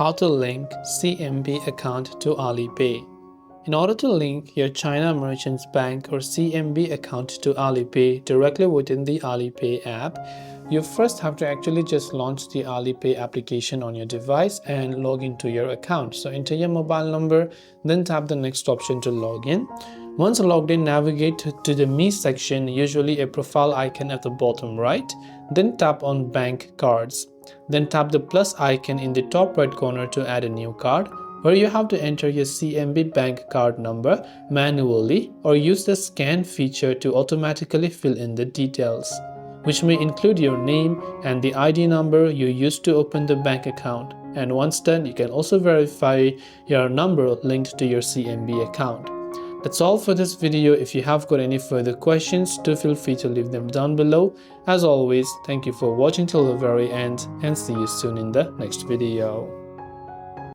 How to link CMB account to AliPay. In order to link your China Merchants Bank or CMB account to AliPay directly within the AliPay app, you first have to actually just launch the AliPay application on your device and log into your account. So enter your mobile number, then tap the next option to log in. Once logged in, navigate to the Me section, usually a profile icon at the bottom right, then tap on Bank Cards. Then tap the plus icon in the top right corner to add a new card, where you have to enter your CMB bank card number manually or use the scan feature to automatically fill in the details, which may include your name and the ID number you used to open the bank account. And once done, you can also verify your number linked to your CMB account. That's all for this video. If you have got any further questions, do feel free to leave them down below. As always, thank you for watching till the very end and see you soon in the next video.